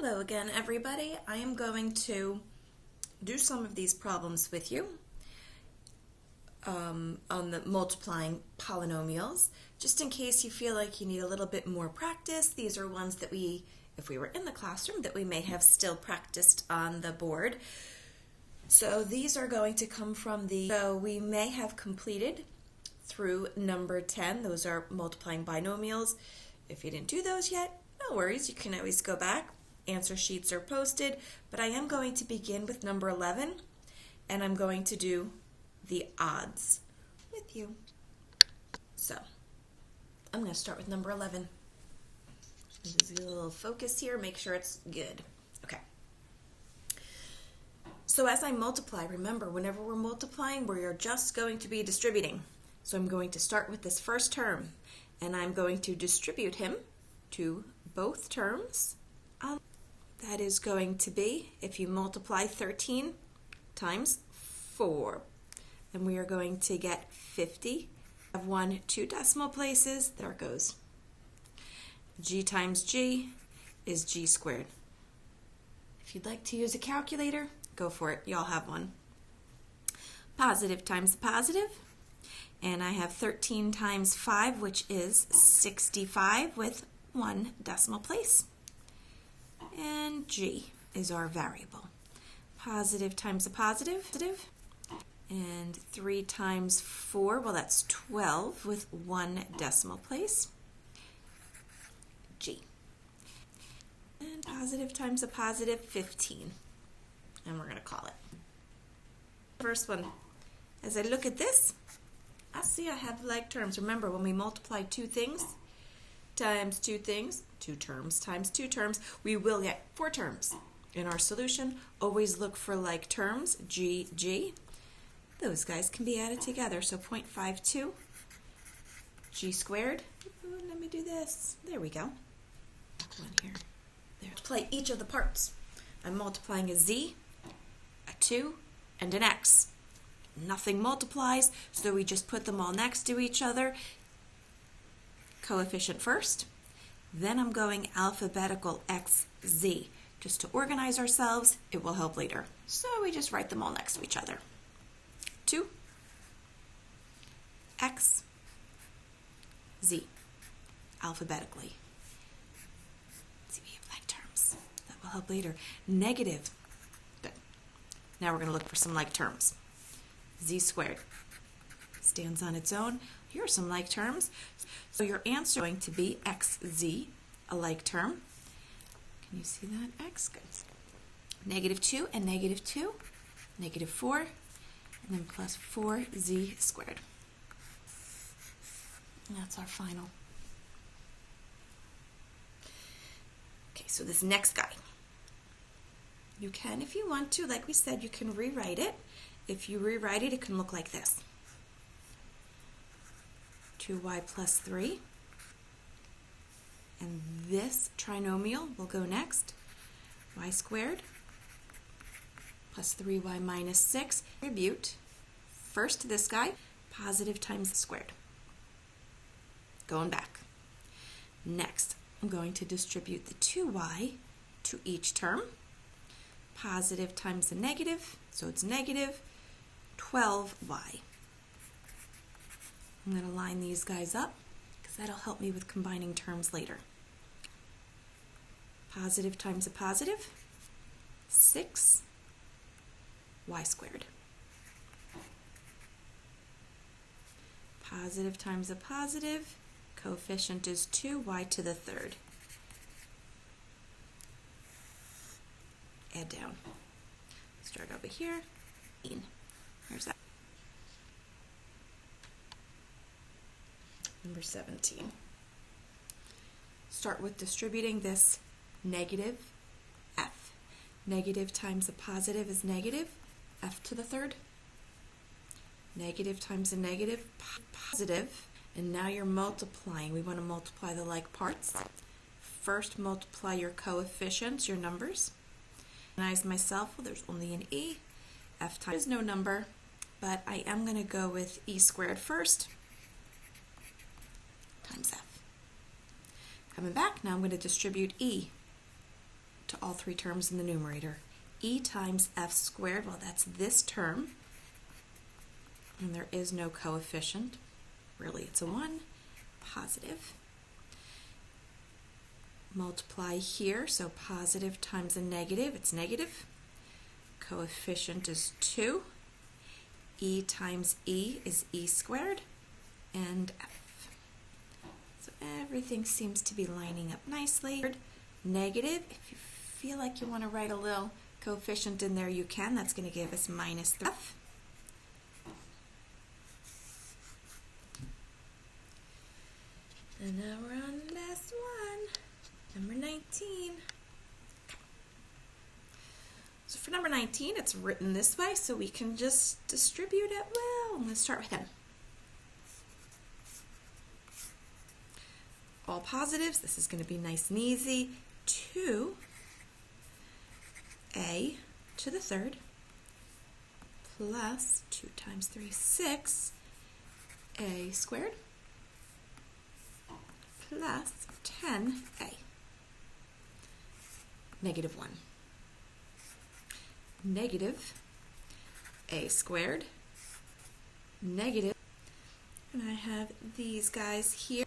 Hello again, everybody. I am going to do some of these problems with you on the multiplying polynomials. Just in case you feel like you need a little bit more practice, these are ones that we, if we were in the classroom, that we may have still practiced on the board. So these are going to come from so we may have completed through number 10. Those are multiplying binomials. If you didn't do those yet, no worries. You can always go back. Answer sheets are posted, but I am going to begin with number 11, and I'm going to do the odds with you. So I'm going to start with number 11. Just a little focus here, make sure it's good. Okay. So as I multiply, remember, whenever we're multiplying, we are just going to be distributing. So I'm going to start with this first term, and I'm going to distribute him to both terms. That is going to be, if you multiply 13 times 4, then we are going to get 50. I have 2 decimal places. There it goes. G times G is G squared. If you'd like to use a calculator, go for it. Y'all have one. Positive times positive. And I have 13 times 5, which is 65 with 1 decimal place. And G is our variable. Positive times a positive. And 3 times 4, well, that's 12 with 1 decimal place. G. And positive times a positive, 15. And we're going to call it. First one, as I look at this, I see I have like terms. Remember, when we multiply 2 things times 2 things, 2 terms times 2 terms, we will get 4 terms. In our solution, always look for like terms, G, G. Those guys can be added together, so 0.52, G squared. Ooh, let me do this. There we go. One here. There. Multiply each of the parts. I'm multiplying a Z, a 2, and an X. Nothing multiplies, so we just put them all next to each other. Coefficient first, then I'm going alphabetical X, Z. Just to organize ourselves, it will help later. So we just write them all next to each other. 2, X, Z, alphabetically. Let's see, we have like terms. That will help later. Negative. Good. Now we're going to look for some like terms. Z squared stands on its own. Here are some like terms. So your answer is going to be XZ, a like term. Can you see that? X, good. Negative 2 and negative 2, negative 4, and then plus 4Z squared. And that's our final. Okay, so this next guy. You can, if you want to, like we said, you can rewrite it. If you rewrite it, it can look like this. 2y plus 3. And this trinomial will go next. Y squared plus 3y minus 6. Distribute first to this guy, positive times squared. Going back. Next, I'm going to distribute the 2y to each term. Positive times a negative, so it's negative 12y. I'm going to line these guys up because that'll help me with combining terms later. Positive times a positive, 6y squared. Positive times a positive, coefficient is 2y to the third. Add down. Start over here. Here's that. Number 17. Start with distributing this negative f. Negative times a positive is negative, f to the third. Negative times a negative, positive. And now you're multiplying. We want to multiply the like parts. First, multiply your coefficients, your numbers. Recognize myself, well, there's only an e. F times no number, but I am going to go with e squared first times f. Coming back, now I'm going to distribute e to all three terms in the numerator. E times f squared, well, that's this term, and there is no coefficient. Really, it's a 1, positive. Multiply here, so positive times a negative, it's negative. Coefficient is 2. E times E is E squared, and F. So everything seems to be lining up nicely. Negative, if you feel like you want to write a little coefficient in there, you can. That's going to give us minus 3F. And now we're on the last one, number 19. So for number 19, it's written this way, so we can just distribute it well. I'm going to start with M. All positives, this is going to be nice and easy. 2a to the third plus 2 times 3, 6, a squared plus 10a, negative 1. Negative a squared, negative, and I have these guys here.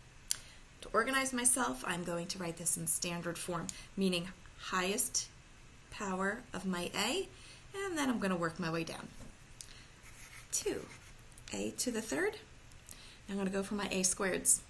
To organize myself, I'm going to write this in standard form, meaning highest power of my a, and then I'm going to work my way down. 2a to the third. I'm going to go for my a squareds.